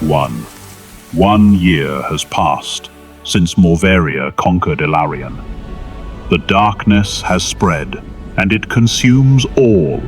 1. 1 year has passed since Morvaria conquered Ilarion. The darkness has spread, and it consumes all.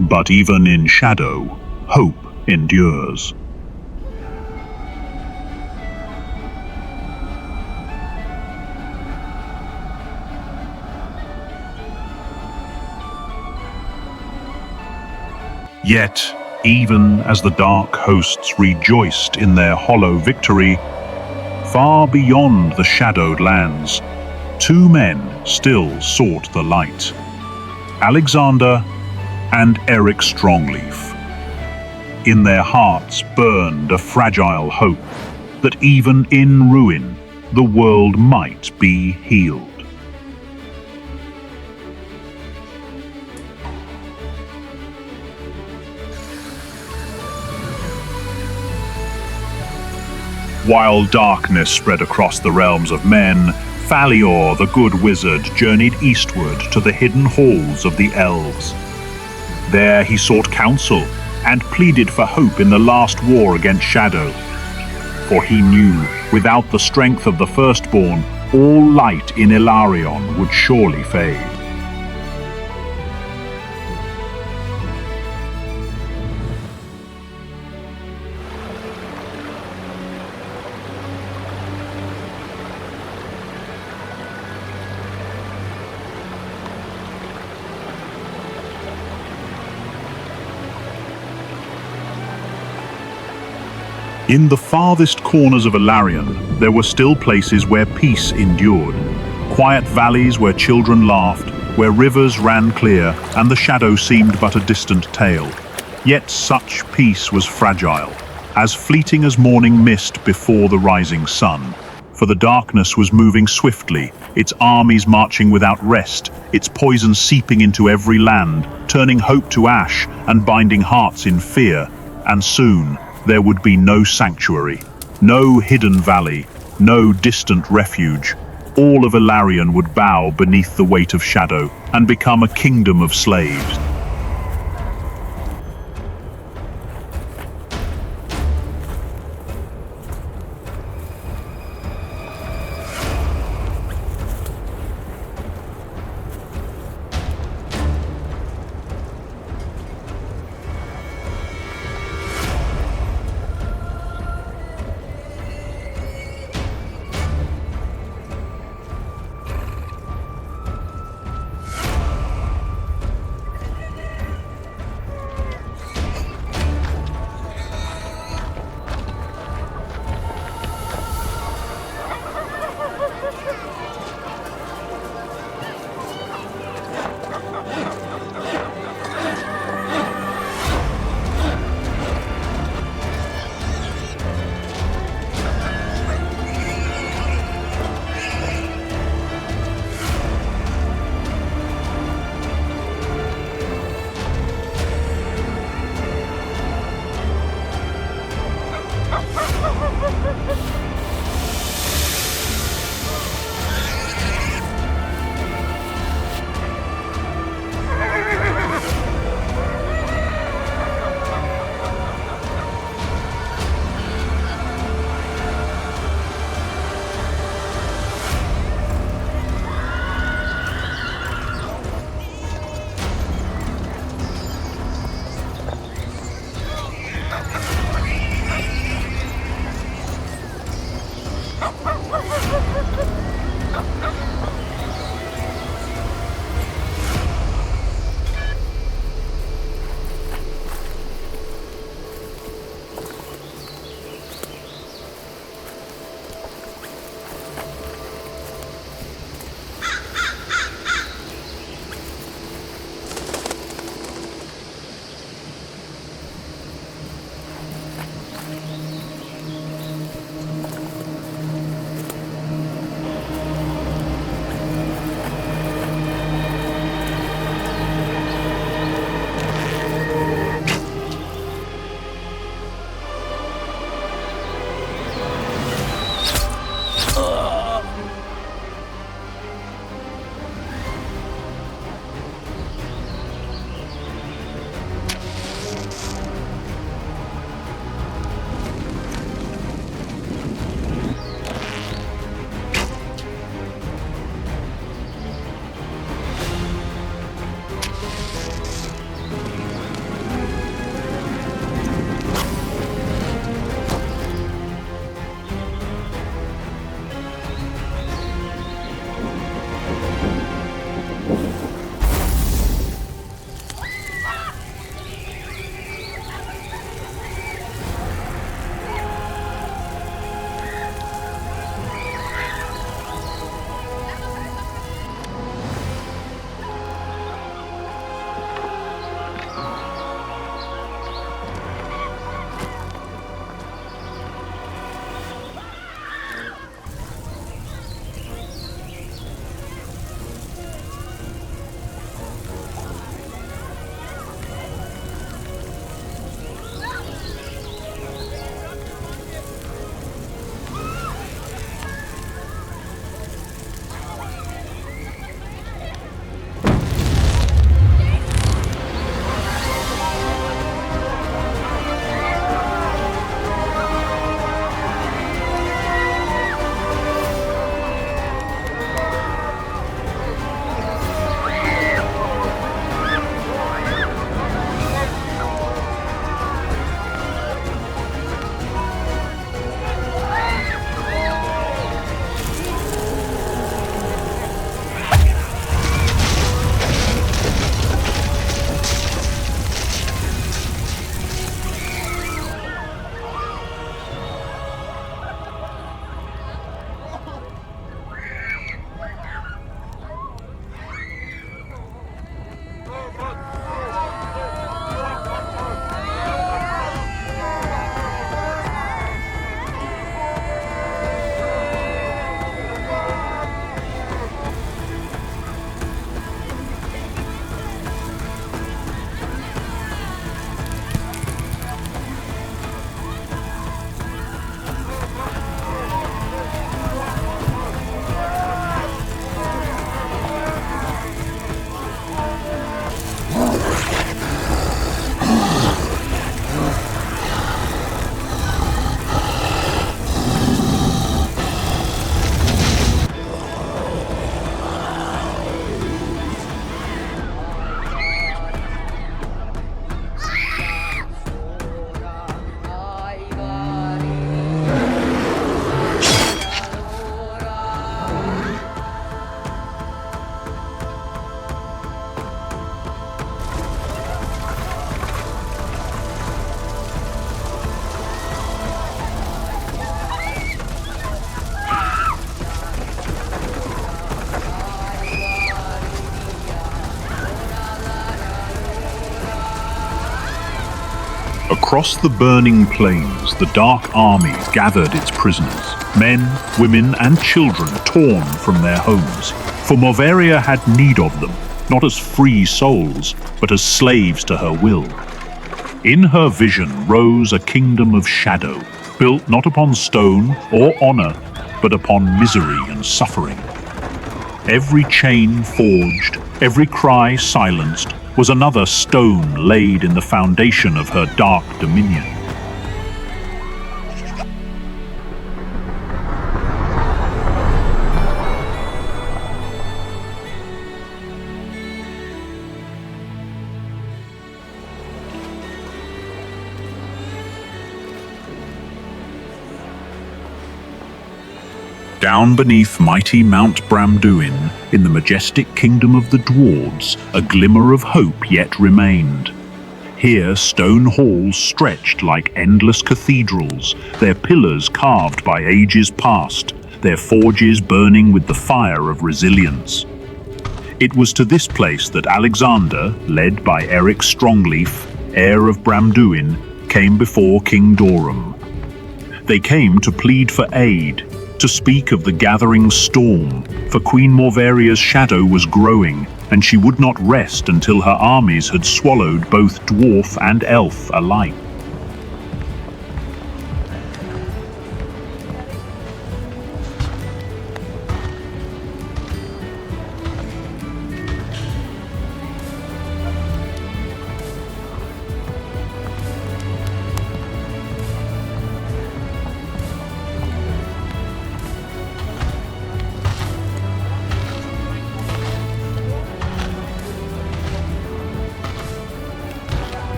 But even in shadow, hope endures. Yet, even as the dark hosts rejoiced in their hollow victory, far beyond the shadowed lands, 2 men still sought the light: Alexander and Eric Strongleaf. In their hearts burned a fragile hope that even in ruin, the world might be healed. While darkness spread across the realms of men, Falior, the good wizard, journeyed eastward to the hidden halls of the elves. There he sought counsel and pleaded for hope in the last war against Shadow. For he knew, without the strength of the firstborn, all light in Ilarion would surely fade. In the farthest corners of Ilarion, there were still places where peace endured. Quiet valleys where children laughed, where rivers ran clear, and the shadow seemed but a distant tale. Yet such peace was fragile, as fleeting as morning mist before the rising sun. For the darkness was moving swiftly, its armies marching without rest, its poison seeping into every land, turning hope to ash and binding hearts in fear. And soon, there would be no sanctuary, no hidden valley, no distant refuge. All of Ilarion would bow beneath the weight of shadow and become a kingdom of slaves. Across the burning plains, the Dark Army gathered its prisoners, men, women, and children torn from their homes. For Morvaria had need of them, not as free souls, but as slaves to her will. In her vision rose a kingdom of shadow, built not upon stone or honor, but upon misery and suffering. Every chain forged, every cry silenced, was another stone laid in the foundation of her dark dominion. Down beneath mighty Mount Bramduin, in the majestic kingdom of the dwarves, a glimmer of hope yet remained. Here stone halls stretched like endless cathedrals, their pillars carved by ages past, their forges burning with the fire of resilience. It was to this place that Alexander, led by Eric Strongleaf, heir of Bramduin, came before King Dorum. They came to plead for aid, to speak of the gathering storm, for Queen Morvaria's shadow was growing, and she would not rest until her armies had swallowed both dwarf and elf alike.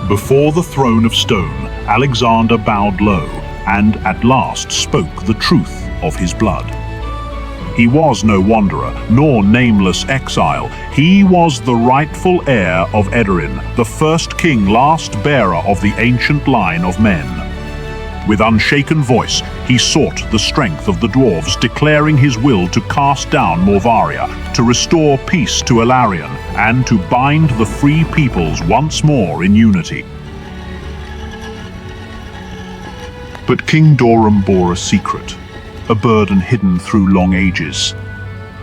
Before the throne of stone, Alexander bowed low and at last spoke the truth of his blood. He was no wanderer, nor nameless exile. He was the rightful heir of Edarin, the first king, last bearer of the ancient line of men. With unshaken voice, he sought the strength of the dwarves, declaring his will to cast down Morvaria, to restore peace to Elarion, and to bind the free peoples once more in unity. But King Dorum bore a secret, a burden hidden through long ages.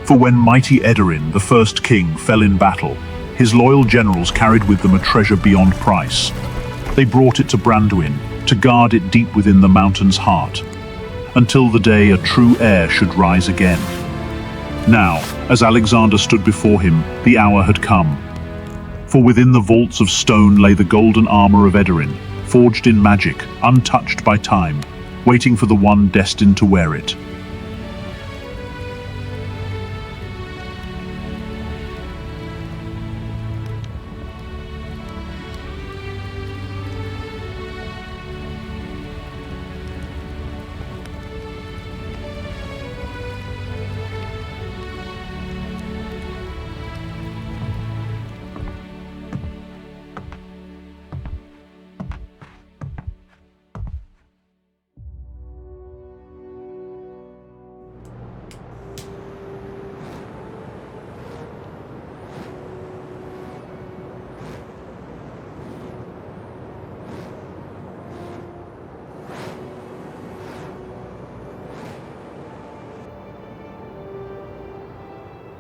For when mighty Edarin, the first king, fell in battle, his loyal generals carried with them a treasure beyond price. They brought it to Branduin, to guard it deep within the mountain's heart, until the day a true heir should rise again. Now, as Alexander stood before him, the hour had come. For within the vaults of stone lay the golden armor of Edarin, forged in magic, untouched by time, waiting for the one destined to wear it.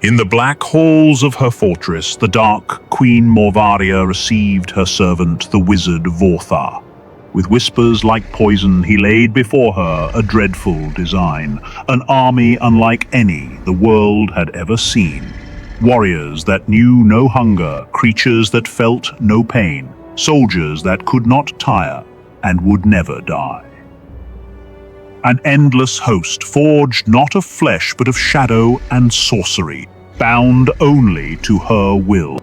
In the black halls of her fortress, the dark Queen Morvaria received her servant, the wizard Vorthar. With whispers like poison, he laid before her a dreadful design, an army unlike any the world had ever seen. Warriors that knew no hunger, creatures that felt no pain, soldiers that could not tire and would never die. An endless host forged not of flesh but of shadow and sorcery, bound only to her will.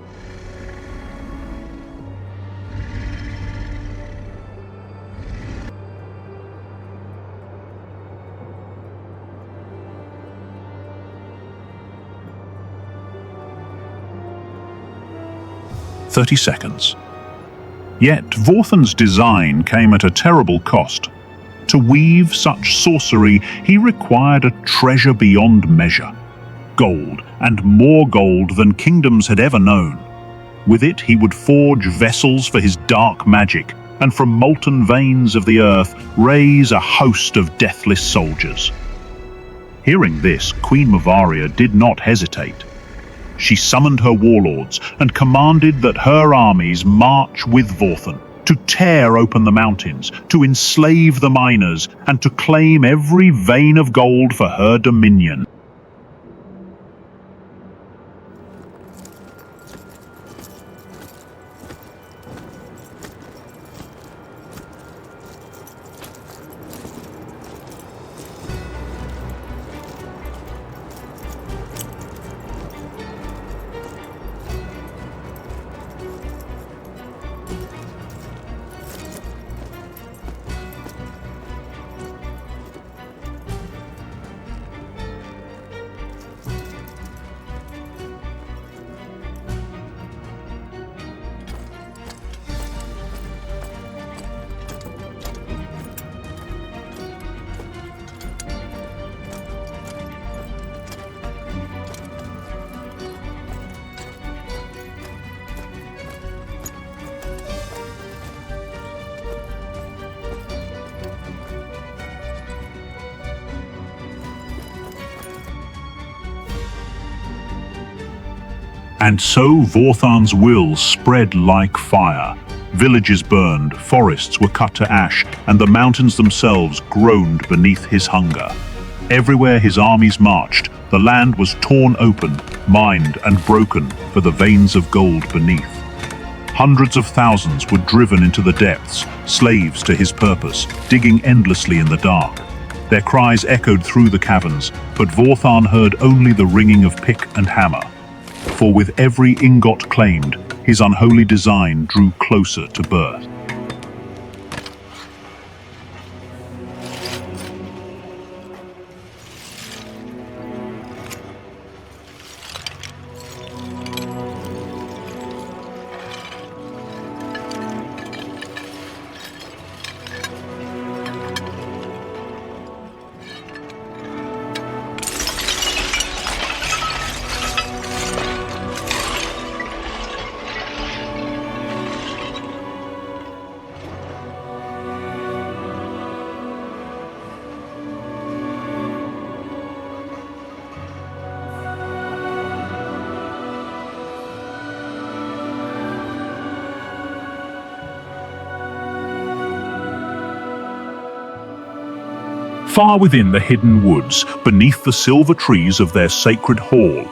30 seconds. Yet Vorthan's design came at a terrible cost. To weave such sorcery, he required a treasure beyond measure. Gold, and more gold than kingdoms had ever known. With it he would forge vessels for his dark magic, and from molten veins of the earth raise a host of deathless soldiers. Hearing this, Queen Morvaria did not hesitate. She summoned her warlords and commanded that her armies march with Vorthan, to tear open the mountains, to enslave the miners, and to claim every vein of gold for her dominion. And so Vorthan's will spread like fire. Villages burned, forests were cut to ash, and the mountains themselves groaned beneath his hunger. Everywhere his armies marched, the land was torn open, mined and broken for the veins of gold beneath. Hundreds of thousands were driven into the depths, slaves to his purpose, digging endlessly in the dark. Their cries echoed through the caverns, but Vorthan heard only the ringing of pick and hammer. For with every ingot claimed, his unholy design drew closer to birth. Far within the hidden woods, beneath the silver trees of their sacred hall,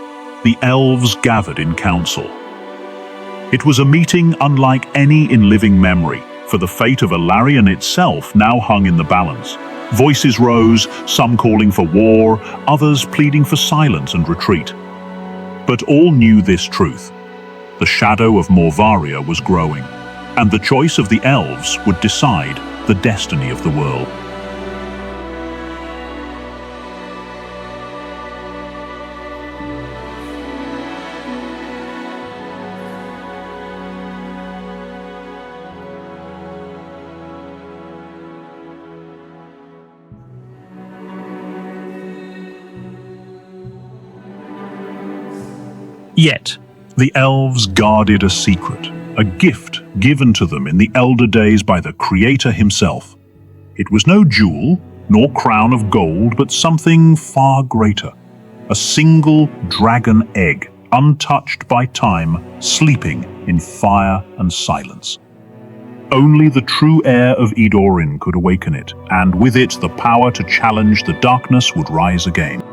the elves gathered in council. It was a meeting unlike any in living memory, for the fate of Alarion itself now hung in the balance. Voices rose, some calling for war, others pleading for silence and retreat. But all knew this truth. The shadow of Morvaria was growing, and the choice of the elves would decide the destiny of the world. Yet, the elves guarded a secret, a gift given to them in the elder days by the Creator himself. It was no jewel, nor crown of gold, but something far greater. A single dragon egg, untouched by time, sleeping in fire and silence. Only the true heir of Edorin could awaken it, and with it the power to challenge the darkness would rise again.